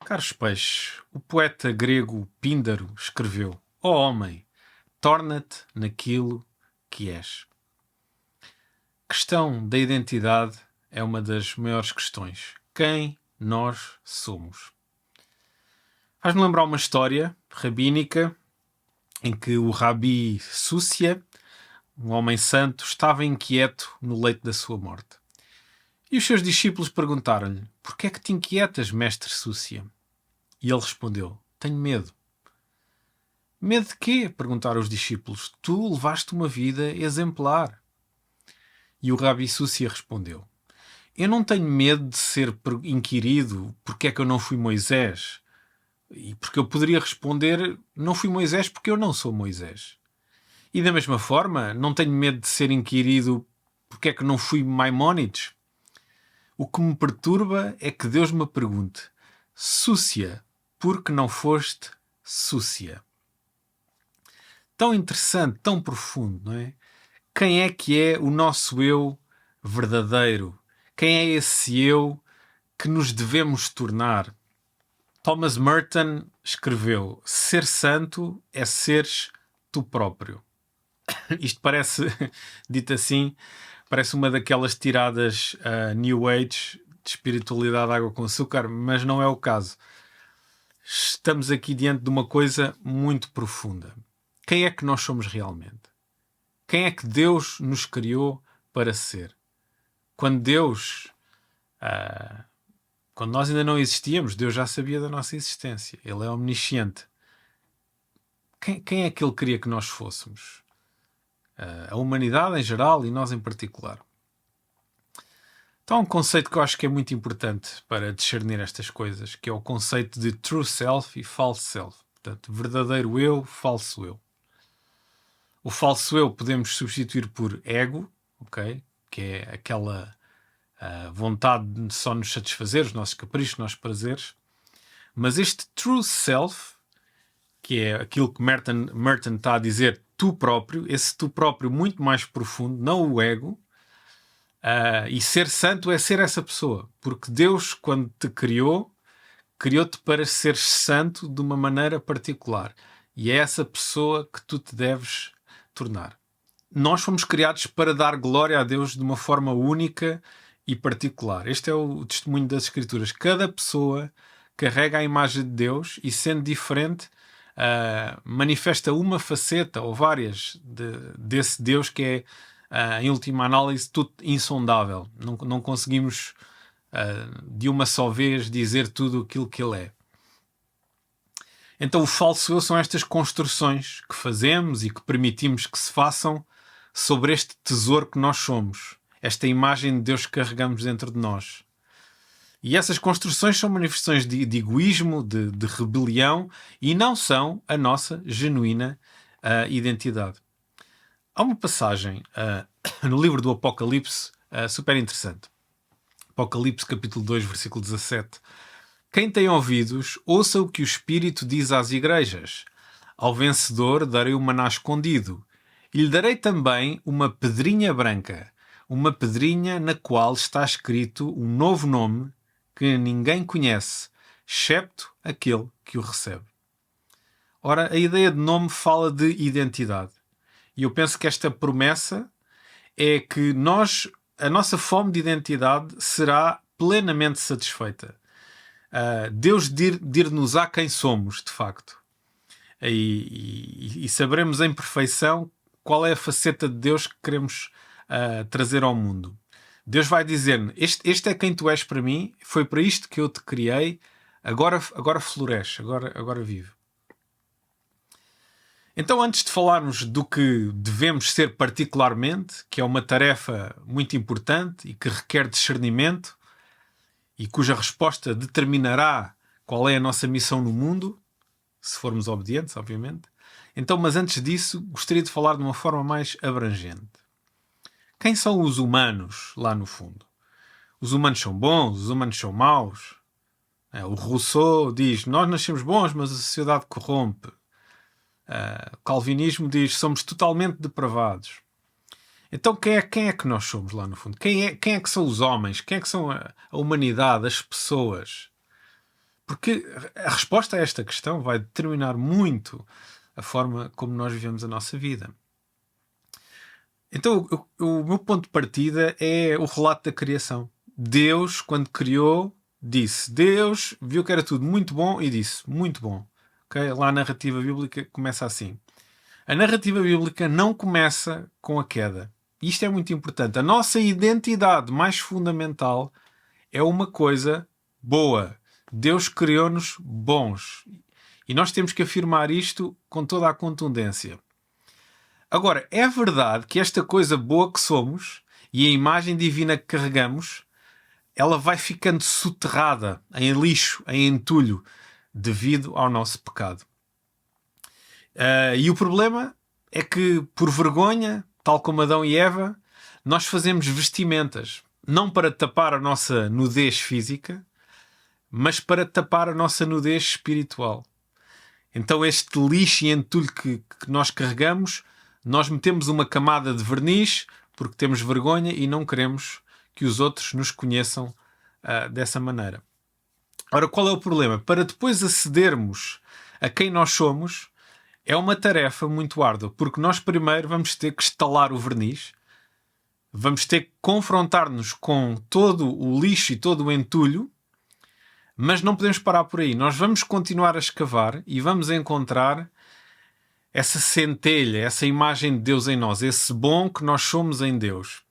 Caros peixes, o poeta grego Píndaro escreveu: Ó homem, torna-te naquilo que és. A questão da identidade é uma das maiores questões. Quem nós somos? Faz-me lembrar uma história rabínica em que o Rabi Súcia, um homem santo, estava inquieto no leito da sua morte. E os seus discípulos perguntaram-lhe: Porquê é que te inquietas, mestre Súcia? E ele respondeu: Tenho medo. Medo de quê? Perguntaram os discípulos. Tu levaste uma vida exemplar. E o Rabi Súcia respondeu: Eu não tenho medo de ser inquirido porque é que eu não fui Moisés. E porque eu poderia responder: Não fui Moisés porque eu não sou Moisés. E da mesma forma, não tenho medo de ser inquirido porque é que não fui Maimónides. O que me perturba é que Deus me pergunte: Súcia, por que não foste Súcia? Tão interessante, tão profundo, não é? Quem é que é o nosso eu verdadeiro? Quem é esse eu que nos devemos tornar? Thomas Merton escreveu: Ser santo é seres tu próprio. Isto parece, dito assim, parece uma daquelas tiradas New Age de espiritualidade água com açúcar, mas não é o caso. Estamos aqui diante de uma coisa muito profunda. Quem é que nós somos realmente? Quem é que Deus nos criou para ser? Quando quando nós ainda não existíamos, Deus já sabia da nossa existência. Ele é omnisciente. Quem é que Ele queria que nós fôssemos? A humanidade em geral e nós em particular. Então há um conceito que eu acho que é muito importante para discernir estas coisas, que é o conceito de true self e false self. Portanto, verdadeiro eu, falso eu. O falso eu podemos substituir por ego, ok? Que é aquela vontade de só nos satisfazer, os nossos caprichos, os nossos prazeres. Mas este true self, que é aquilo que Merton está a dizer, tu próprio, esse tu próprio muito mais profundo, não o ego, e ser santo é ser essa pessoa. Porque Deus, quando te criou, criou-te para seres santo de uma maneira particular. E é essa pessoa que tu te deves tornar. Nós fomos criados para dar glória a Deus de uma forma única e particular. Este é o testemunho das Escrituras. Cada pessoa carrega a imagem de Deus e, sendo diferente, manifesta uma faceta ou várias desse Deus que é, em última análise, tudo insondável. Não conseguimos, de uma só vez, dizer tudo aquilo que Ele é. Então o falso eu são estas construções que fazemos e que permitimos que se façam sobre este tesouro que nós somos, esta imagem de Deus que carregamos dentro de nós. E essas construções são manifestações de egoísmo, de rebelião, e não são a nossa genuína identidade. Há uma passagem no livro do Apocalipse super interessante. Apocalipse capítulo 2, versículo 17. Quem tem ouvidos, ouça o que o Espírito diz às igrejas. Ao vencedor darei o maná escondido. E lhe darei também uma pedrinha branca, uma pedrinha na qual está escrito um novo nome que ninguém conhece, excepto aquele que o recebe. Ora, a ideia de nome fala de identidade. E eu penso que esta promessa é que a nossa fome de identidade será plenamente satisfeita. Deus dir-nos-á quem somos, de facto. E saberemos em perfeição qual é a faceta de Deus que queremos trazer ao mundo. Deus vai dizer-nos: este é quem tu és para mim, foi para isto que eu te criei, agora floresce, agora vive. Então, antes de falarmos do que devemos ser particularmente, que é uma tarefa muito importante e que requer discernimento, e cuja resposta determinará qual é a nossa missão no mundo, se formos obedientes, obviamente. Então, mas antes disso, gostaria de falar de uma forma mais abrangente. Quem são os humanos, lá no fundo? Os humanos são bons? Os humanos são maus? O Rousseau diz: nós nascemos bons, mas a sociedade corrompe. O calvinismo diz: somos totalmente depravados. Então quem é que nós somos lá no fundo? Quem é que são os homens? Quem é que são a humanidade, as pessoas? Porque a resposta a esta questão vai determinar muito a forma como nós vivemos a nossa vida. Então, o meu ponto de partida é o relato da criação. Deus, quando criou, disse. Deus viu que era tudo muito bom e disse, muito bom. Okay? Lá a narrativa bíblica começa assim. A narrativa bíblica não começa com a queda. Isto é muito importante. A nossa identidade mais fundamental é uma coisa boa. Deus criou-nos bons. E nós temos que afirmar isto com toda a contundência. Agora, é verdade que esta coisa boa que somos e a imagem divina que carregamos, ela vai ficando soterrada em lixo, em entulho, devido ao nosso pecado. E o problema é que, por vergonha, tal como Adão e Eva, nós fazemos vestimentas, não para tapar a nossa nudez física, mas para tapar a nossa nudez espiritual. Então este lixo e entulho que nós carregamos, nós metemos uma camada de verniz porque temos vergonha e não queremos que os outros nos conheçam dessa maneira. Ora, qual é o problema? Para depois acedermos a quem nós somos, é uma tarefa muito árdua, porque nós primeiro vamos ter que estalar o verniz, vamos ter que confrontar-nos com todo o lixo e todo o entulho, mas não podemos parar por aí. Nós vamos continuar a escavar e vamos encontrar essa centelha, essa imagem de Deus em nós, esse bom que nós somos em Deus.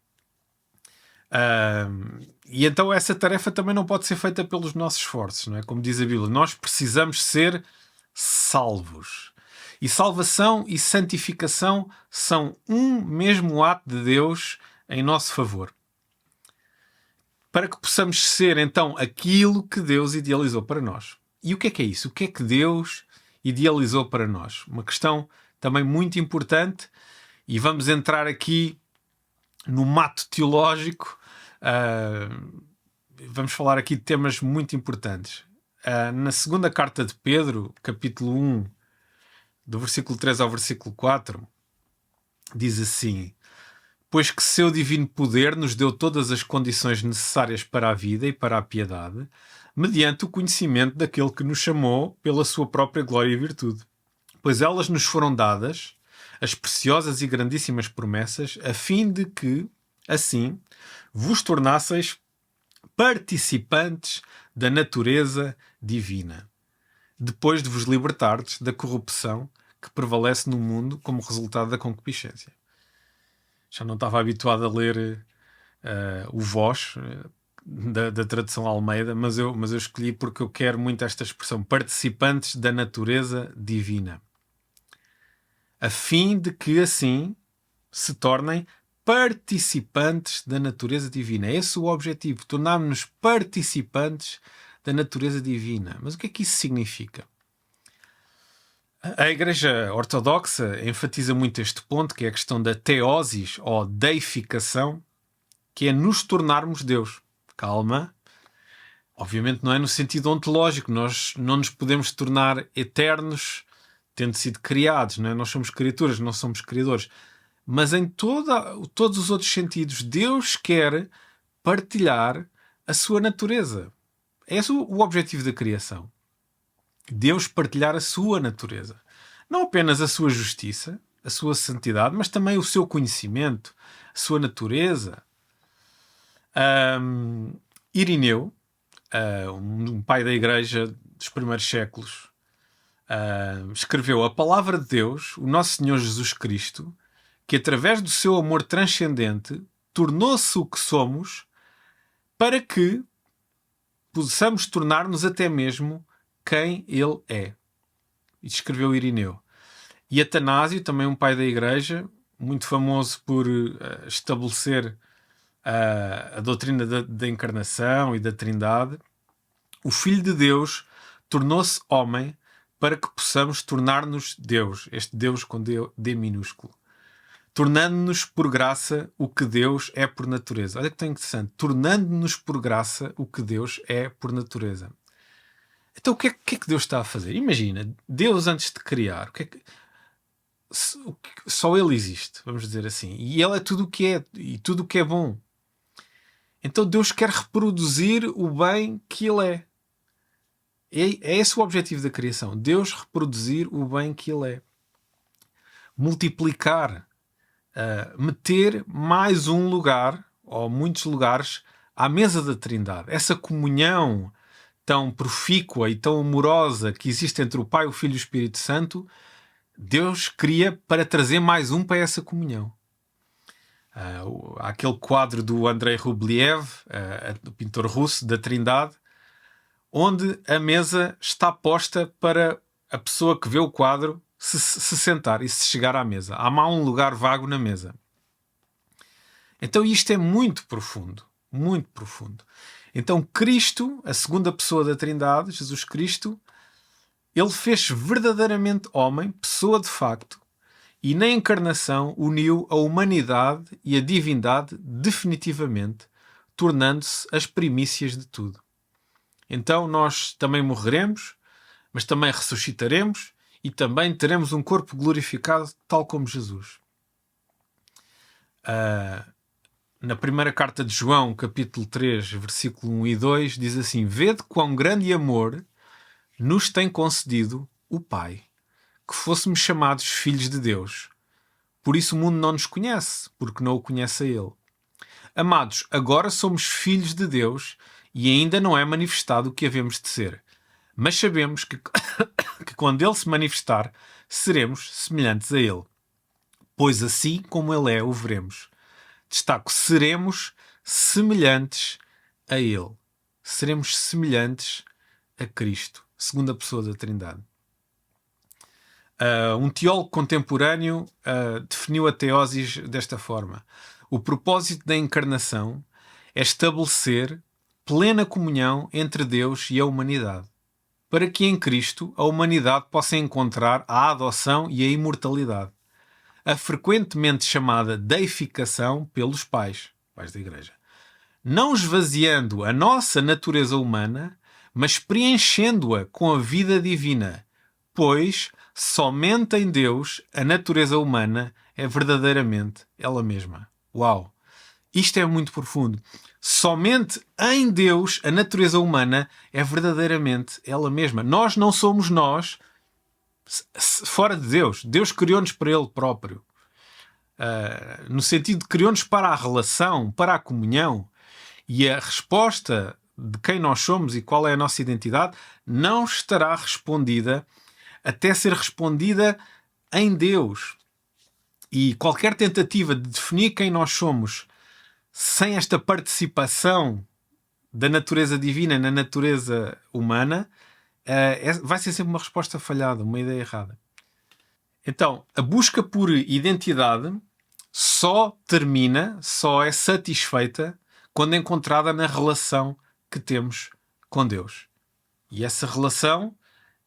E então essa tarefa também não pode ser feita pelos nossos esforços, não é? Como diz a Bíblia, nós precisamos ser salvos. E salvação e santificação são um mesmo ato de Deus em nosso favor. Para que possamos ser, então, aquilo que Deus idealizou para nós. E o que é isso? O que é que Deus idealizou para nós? Uma questão também muito importante, e vamos entrar aqui no mato teológico. Vamos falar aqui de temas muito importantes. Na segunda carta de Pedro, capítulo 1, do versículo 3 ao versículo 4, diz assim: pois que seu divino poder nos deu todas as condições necessárias para a vida e para a piedade, mediante o conhecimento daquele que nos chamou pela sua própria glória e virtude. Pois elas nos foram dadas, as preciosas e grandíssimas promessas, a fim de que, assim, vos tornasseis participantes da natureza divina, depois de vos libertardes da corrupção que prevalece no mundo como resultado da concupiscência. Já não estava habituado a ler o Vós da tradução Almeida, mas eu escolhi porque eu quero muito esta expressão, participantes da natureza divina, a fim de que assim se tornem participantes da natureza divina. É esse o objetivo, tornarmos-nos participantes da natureza divina. Mas o que é que isso significa? A Igreja Ortodoxa enfatiza muito este ponto, que é a questão da teosis, ou deificação, que é nos tornarmos Deus. Calma. Obviamente não é no sentido ontológico. Nós não nos podemos tornar eternos tendo sido criados. Não é? Nós somos criaturas, não somos criadores. Mas em todos os outros sentidos, Deus quer partilhar a sua natureza. É esse o objetivo da criação. Deus partilhar a sua natureza. Não apenas a sua justiça, a sua santidade, mas também o seu conhecimento, a sua natureza. Irineu, um pai da igreja dos primeiros séculos, escreveu: a palavra de Deus, o nosso Senhor Jesus Cristo, que através do seu amor transcendente tornou-se o que somos, para que possamos tornar-nos até mesmo quem ele é. E escreveu Irineu. E Atanásio, também um pai da igreja, muito famoso por estabelecer a doutrina da encarnação e da Trindade, o Filho de Deus tornou-se homem para que possamos tornar-nos Deus, este Deus com D minúsculo, tornando-nos por graça o que Deus é por natureza. Olha que tão interessante, tornando-nos por graça o que Deus é por natureza. Então o que é que Deus está a fazer? Imagina, Deus antes de criar, só Ele existe, vamos dizer assim, e Ele é tudo o que é, e tudo o que é bom. Então Deus quer reproduzir o bem que Ele é. É esse o objetivo da criação. Deus reproduzir o bem que Ele é. Multiplicar, meter mais um lugar, ou muitos lugares, à mesa da Trindade. Essa comunhão tão profícua e tão amorosa que existe entre o Pai, o Filho e o Espírito Santo, Deus cria para trazer mais um para essa comunhão. Há aquele quadro do Andrei Rublev, do pintor russo, da Trindade, onde a mesa está posta para a pessoa que vê o quadro se sentar e se chegar à mesa. Há um lugar vago na mesa. Então isto é muito profundo. Muito profundo. Então Cristo, a segunda pessoa da Trindade, Jesus Cristo, ele fez verdadeiramente homem, pessoa de facto, e na encarnação uniu a humanidade e a divindade definitivamente, tornando-se as primícias de tudo. Então nós também morreremos, mas também ressuscitaremos e também teremos um corpo glorificado tal como Jesus. Na primeira carta de João, capítulo 3, versículo 1 e 2, diz assim: Vede quão grande amor nos tem concedido o Pai, que fôssemos chamados filhos de Deus. Por isso o mundo não nos conhece, porque não o conhece a Ele. Amados, agora somos filhos de Deus e ainda não é manifestado o que havemos de ser. Mas sabemos que quando Ele se manifestar, seremos semelhantes a Ele. Pois assim como Ele é, o veremos. Destaco, seremos semelhantes a Ele. Seremos semelhantes a Cristo, segunda pessoa da Trindade. Um teólogo contemporâneo definiu a teosis desta forma: o propósito da encarnação é estabelecer plena comunhão entre Deus e a humanidade, para que em Cristo a humanidade possa encontrar a adoção e a imortalidade, a frequentemente chamada deificação pelos pais da Igreja, não esvaziando a nossa natureza humana, mas preenchendo-a com a vida divina, pois somente em Deus a natureza humana é verdadeiramente ela mesma. Uau! Isto é muito profundo. Somente em Deus a natureza humana é verdadeiramente ela mesma. Nós não somos nós fora de Deus. Deus criou-nos para Ele próprio. No sentido de criou-nos para a relação, para a comunhão. E a resposta de quem nós somos e qual é a nossa identidade não estará respondida até ser respondida em Deus. E qualquer tentativa de definir quem nós somos sem esta participação da natureza divina na natureza humana vai ser sempre uma resposta falhada, uma ideia errada. Então, a busca por identidade só é satisfeita quando encontrada na relação que temos com Deus. E essa relação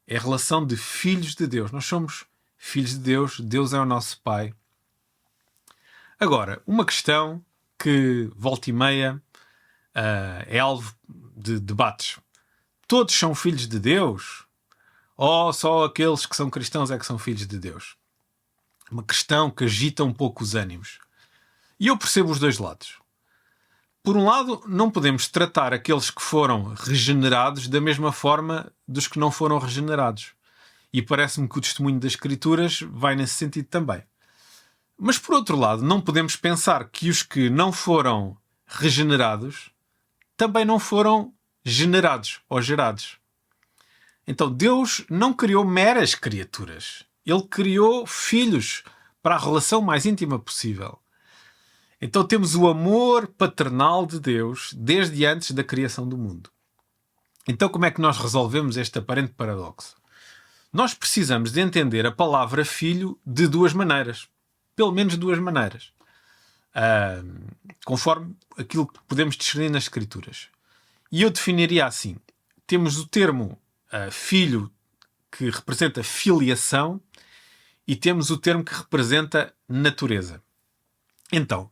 é a relação de filhos de Deus. Nós somos filhos de Deus, Deus é o nosso Pai. Agora, uma questão que volta e meia é alvo de debates. Todos são filhos de Deus? Ou só aqueles que são cristãos é que são filhos de Deus? Uma questão que agita um pouco os ânimos. E eu percebo os dois lados. Por um lado, não podemos tratar aqueles que foram regenerados da mesma forma dos que não foram regenerados. E parece-me que o testemunho das Escrituras vai nesse sentido também. Mas, por outro lado, não podemos pensar que os que não foram regenerados também não foram generados ou gerados. Então, Deus não criou meras criaturas. Ele criou filhos para a relação mais íntima possível. Então temos o amor paternal de Deus desde antes da criação do mundo. Então como é que nós resolvemos este aparente paradoxo? Nós precisamos de entender a palavra filho de duas maneiras. Pelo menos duas maneiras. Conforme aquilo que podemos discernir nas Escrituras. E eu definiria assim. Temos o termo filho, que representa filiação, e temos o termo que representa natureza. Então,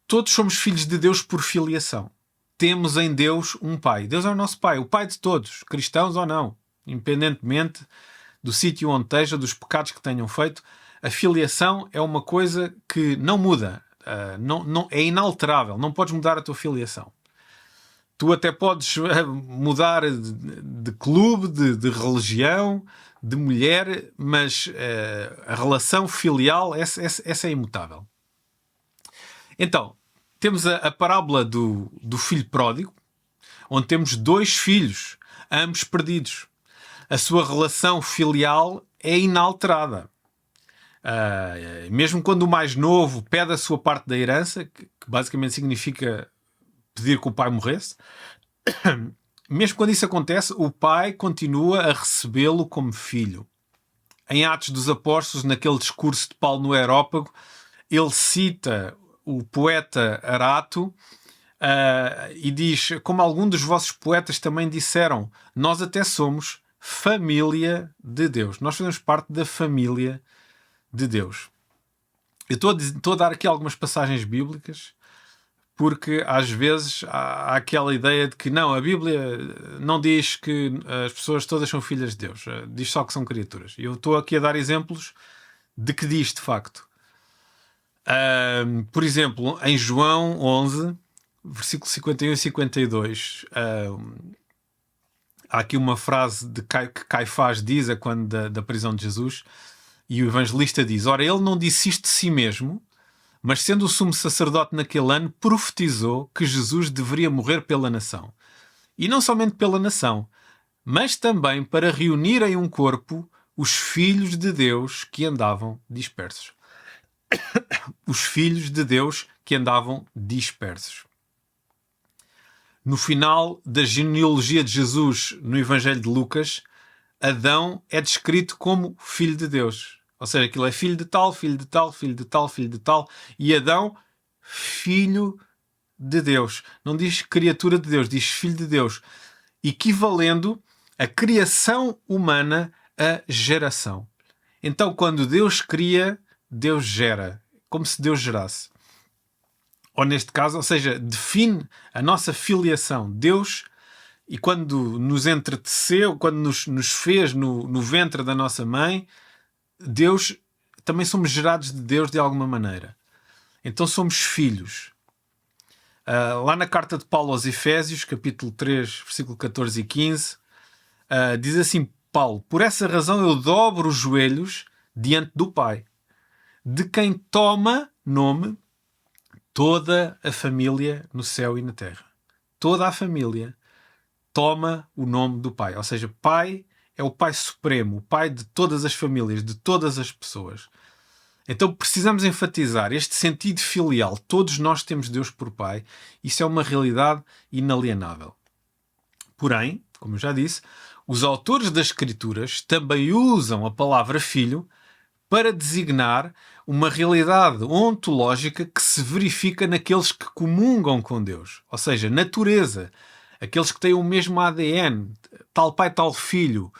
todos somos filhos de Deus por filiação. Temos em Deus um Pai. Deus é o nosso Pai, o Pai de todos, cristãos ou não, independentemente do sítio onde esteja, dos pecados que tenham feito. A filiação é uma coisa que não muda, não é inalterável, não podes mudar a tua filiação. Tu até podes mudar de clube, de religião, de mulher, mas a relação filial, essa é imutável. Então, temos a parábola do filho pródigo, onde temos 2 filhos, ambos perdidos. A sua relação filial é inalterada. Mesmo quando o mais novo pede a sua parte da herança, que basicamente significa pedir que o pai morresse, mesmo quando isso acontece, o pai continua a recebê-lo como filho. Em Atos dos Apóstolos, naquele discurso de Paulo no Areópago, ele cita o poeta Arato e diz, como algum dos vossos poetas também disseram, nós até somos família de Deus. Nós fazemos parte da família de Deus. Eu estou a dar aqui algumas passagens bíblicas porque às vezes há aquela ideia de que não, a Bíblia não diz que as pessoas todas são filhas de Deus, diz só que são criaturas. E eu estou aqui a dar exemplos de que diz de facto. Por exemplo, em João 11, versículo 51 e 52, há aqui uma frase que Caifás diz quando da prisão de Jesus, e o evangelista diz, ora, ele não disse isto de si mesmo, mas sendo o sumo sacerdote naquele ano, profetizou que Jesus deveria morrer pela nação. E não somente pela nação, mas também para reunir em um corpo os filhos de Deus que andavam dispersos. Os filhos de Deus que andavam dispersos. No final da genealogia de Jesus, no Evangelho de Lucas, Adão é descrito como filho de Deus. Ou seja, aquilo é filho de tal, filho de tal, filho de tal, filho de tal. E Adão, filho de Deus. Não diz criatura de Deus, diz filho de Deus. Equivalendo a criação humana a geração. Então, quando Deus cria, Deus gera. Como se Deus gerasse. Ou neste caso, ou seja, define a nossa filiação. Deus, e quando nos entreteceu, quando nos fez no ventre da nossa mãe, Deus, também somos gerados de Deus de alguma maneira. Então somos filhos. Lá na carta de Paulo aos Efésios, capítulo 3, versículo 14 e 15, diz assim Paulo, por essa razão eu dobro os joelhos diante do Pai, de quem toma nome toda a família no céu e na terra. Toda a família toma o nome do Pai. Ou seja, Pai é o Pai Supremo, o Pai de todas as famílias, de todas as pessoas. Então precisamos enfatizar este sentido filial. Todos nós temos Deus por Pai. Isso é uma realidade inalienável. Porém, como eu já disse, os autores das Escrituras também usam a palavra filho para designar uma realidade ontológica que se verifica naqueles que comungam com Deus. Ou seja, natureza. Aqueles que têm o mesmo ADN, tal pai, tal filho,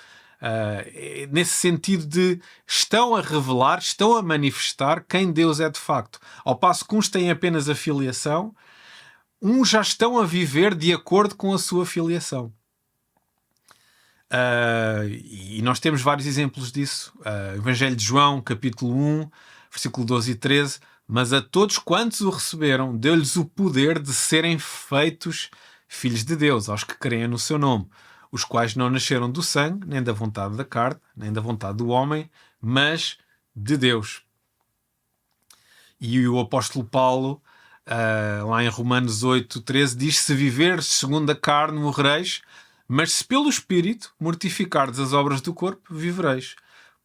nesse sentido de estão a revelar, estão a manifestar quem Deus é de facto. Ao passo que uns têm apenas a filiação, uns já estão a viver de acordo com a sua filiação. E nós temos vários exemplos disso. Evangelho de João, capítulo 1, versículo 12 e 13. Mas a todos quantos o receberam, deu-lhes o poder de serem feitos filhos de Deus, aos que creem no seu nome, os quais não nasceram do sangue, nem da vontade da carne, nem da vontade do homem, mas de Deus. E o apóstolo Paulo, lá em Romanos 8, 13, diz, se viveres segundo a carne, morrereis, mas se pelo Espírito mortificardes as obras do corpo, vivereis.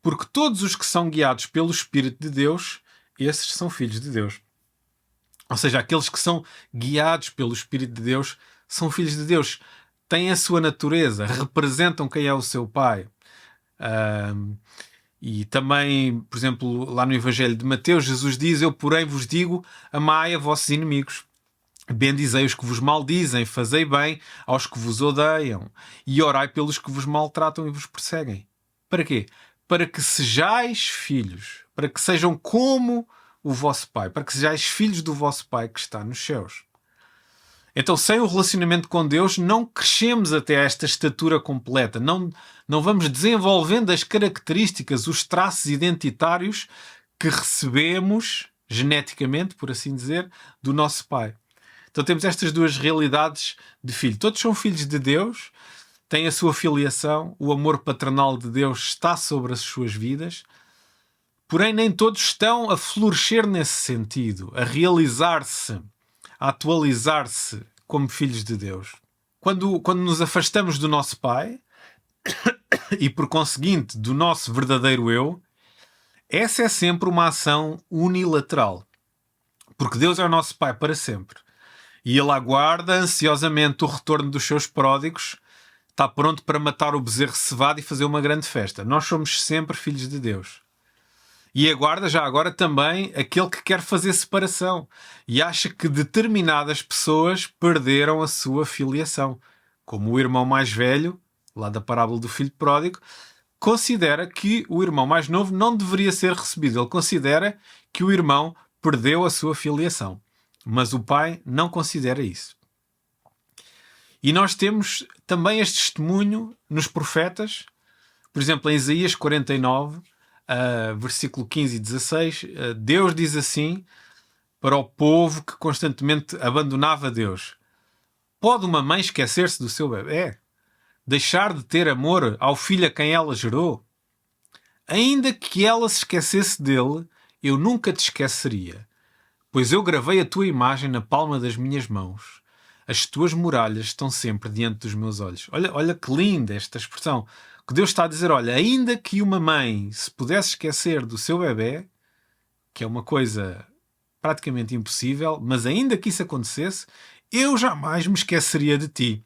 Porque todos os que são guiados pelo Espírito de Deus, esses são filhos de Deus. Ou seja, aqueles que são guiados pelo Espírito de Deus são filhos de Deus. Têm a sua natureza, representam quem é o seu Pai. E também, por exemplo, lá no Evangelho de Mateus, Jesus diz, eu porém vos digo, amai a vossos inimigos. Bendizei os que vos maldizem, fazei bem aos que vos odeiam e orai pelos que vos maltratam e vos perseguem. Para quê? Para que sejais filhos, para que sejam como o vosso Pai, para que sejais filhos do vosso Pai que está nos céus. Então, sem o relacionamento com Deus, não crescemos até esta estatura completa, não vamos desenvolvendo as características, os traços identitários que recebemos geneticamente, por assim dizer, do nosso Pai. Então Então temos estas duas realidades de filho. Todos são filhos de Deus, têm a sua filiação, o amor paternal de Deus está sobre as suas vidas, porém nem todos estão a florescer nesse sentido, a realizar-se, a atualizar-se como filhos de Deus. Quando nos afastamos do nosso Pai e, por conseguinte, do nosso verdadeiro eu, essa é sempre uma ação unilateral. Porque Deus é o nosso Pai para sempre. E Ele aguarda ansiosamente o retorno dos seus pródigos, está pronto para matar o bezerro cevado e fazer uma grande festa. Nós somos sempre filhos de Deus. E aguarda já agora também aquele que quer fazer separação e acha que determinadas pessoas perderam a sua filiação. Como o irmão mais velho, lá da parábola do filho pródigo, considera que o irmão mais novo não deveria ser recebido. Ele considera que o irmão perdeu a sua filiação. Mas o pai não considera isso. E nós temos também este testemunho nos profetas. Por exemplo, em Isaías 49, versículo 15 e 16, Deus diz assim para o povo que constantemente abandonava Deus: pode uma mãe esquecer-se do seu bebé? Deixar de ter amor ao filho a quem ela gerou? Ainda que ela se esquecesse dele, eu nunca te esqueceria, pois eu gravei a tua imagem na palma das minhas mãos. As tuas muralhas estão sempre diante dos meus olhos. Olha que linda esta expressão. Que Deus está a dizer, olha, ainda que uma mãe se pudesse esquecer do seu bebé, que é uma coisa praticamente impossível, mas ainda que isso acontecesse, eu jamais me esqueceria de ti.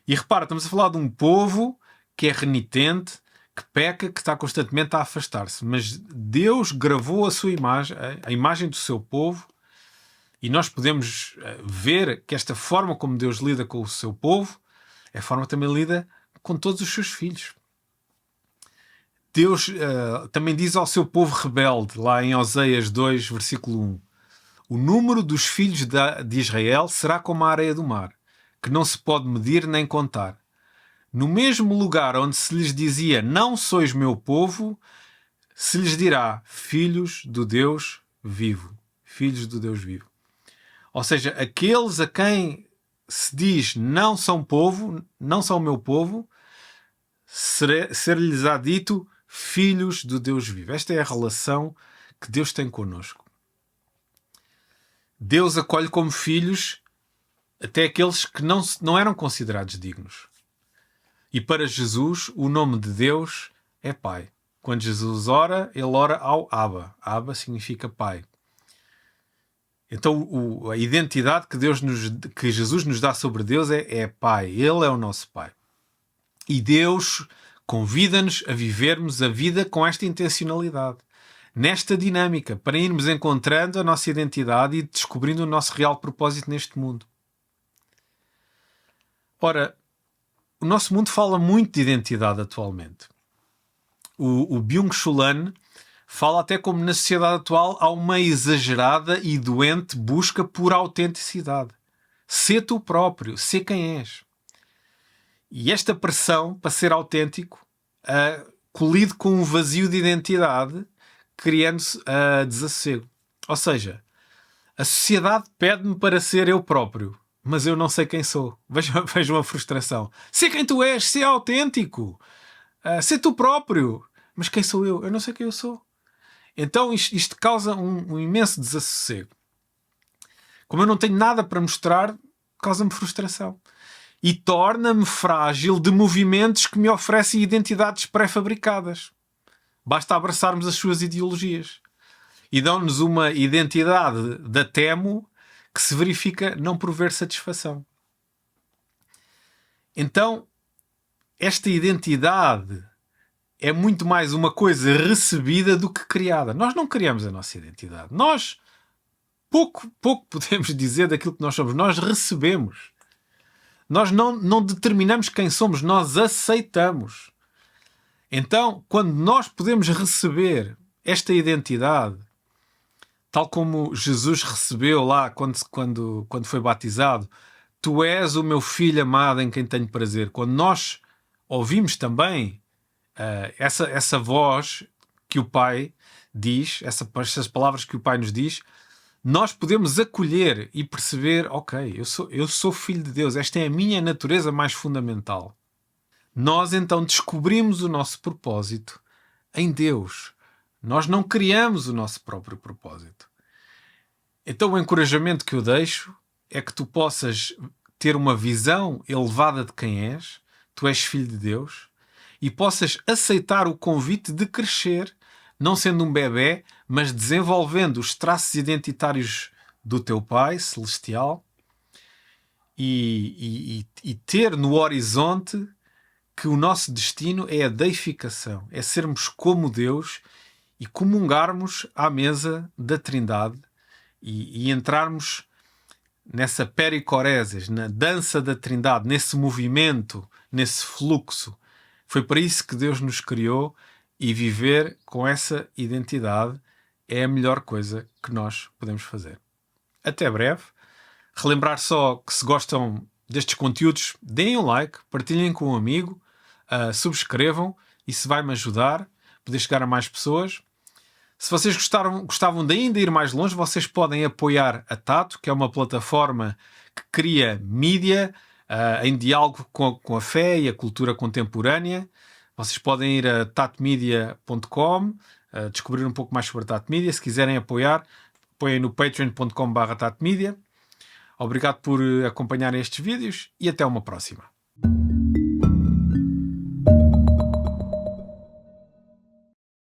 E repara, estamos a falar de um povo que é renitente, que peca, que está constantemente a afastar-se. Mas Deus gravou a sua imagem, a imagem do seu povo, e nós podemos ver que esta forma como Deus lida com o seu povo é a forma que também lida com todos os seus filhos. Deus também diz ao seu povo rebelde, lá em Oséias 2, versículo 1, o número dos filhos de Israel será como a areia do mar, que não se pode medir nem contar. No mesmo lugar onde se lhes dizia, não sois meu povo, se lhes dirá, filhos do Deus vivo. Filhos do Deus vivo. Ou seja, aqueles a quem se diz não são povo, não são meu povo, ser-lhes-á dito filhos do Deus vivo. Esta é a relação que Deus tem connosco. Deus acolhe como filhos até aqueles que não eram considerados dignos. E para Jesus, o nome de Deus é Pai. Quando Jesus ora, ele ora ao Abba. Abba significa Pai. Então a identidade que Jesus nos dá sobre Deus é Pai. Ele é o nosso Pai. E Deus convida-nos a vivermos a vida com esta intencionalidade, nesta dinâmica, para irmos encontrando a nossa identidade e descobrindo o nosso real propósito neste mundo. Ora, o nosso mundo fala muito de identidade atualmente. O Byung-Chul Han fala até como na sociedade atual há uma exagerada e doente busca por autenticidade. Sê tu próprio, sê quem és. E esta pressão para ser autêntico colide com um vazio de identidade, criando-se desassossego. Ou seja, a sociedade pede-me para ser eu próprio, mas eu não sei quem sou. Vejam a frustração. Sê quem tu és, sê autêntico. Sê tu próprio. Mas quem sou eu? Eu não sei quem eu sou. Então isto causa um imenso desassossego. Como eu não tenho nada para mostrar, causa-me frustração. E torna-me frágil de movimentos que me oferecem identidades pré-fabricadas. Basta abraçarmos as suas ideologias. E dão-nos uma identidade da temo que se verifica não prover satisfação. Então, esta identidade é muito mais uma coisa recebida do que criada. Nós não criamos a nossa identidade. Nós pouco podemos dizer daquilo que nós somos. Nós recebemos. Nós não determinamos quem somos, nós aceitamos. Então, quando nós podemos receber esta identidade, tal como Jesus recebeu lá quando foi batizado, tu és o meu filho amado em quem tenho prazer. Quando nós ouvimos também essa voz que o Pai diz, essas palavras que o Pai nos diz, nós podemos acolher e perceber, ok, eu sou filho de Deus, esta é a minha natureza mais fundamental. Nós então descobrimos o nosso propósito em Deus. Nós não criamos o nosso próprio propósito. Então o encorajamento que eu deixo é que tu possas ter uma visão elevada de quem és, tu és filho de Deus, e possas aceitar o convite de crescer, não sendo um bebé, mas desenvolvendo os traços identitários do teu Pai Celestial e ter no horizonte que o nosso destino é a deificação, é sermos como Deus e comungarmos à mesa da Trindade e entrarmos nessa pericoreses, na dança da Trindade, nesse movimento, nesse fluxo. Foi para isso que Deus nos criou e viver com essa identidade é a melhor coisa que nós podemos fazer. Até breve. Relembrar só que se gostam destes conteúdos, deem um like, partilhem com um amigo, subscrevam, isso vai-me ajudar a poder chegar a mais pessoas. Se vocês gostavam de ainda ir mais longe, vocês podem apoiar a Tato, que é uma plataforma que cria mídia em diálogo com a fé e a cultura contemporânea. Vocês podem ir a tatomedia.com, descobrir um pouco mais sobre a Tato Media. Se quiserem apoiar, apoiem no patreon.com/tatomedia. Obrigado por acompanharem estes vídeos e até uma próxima.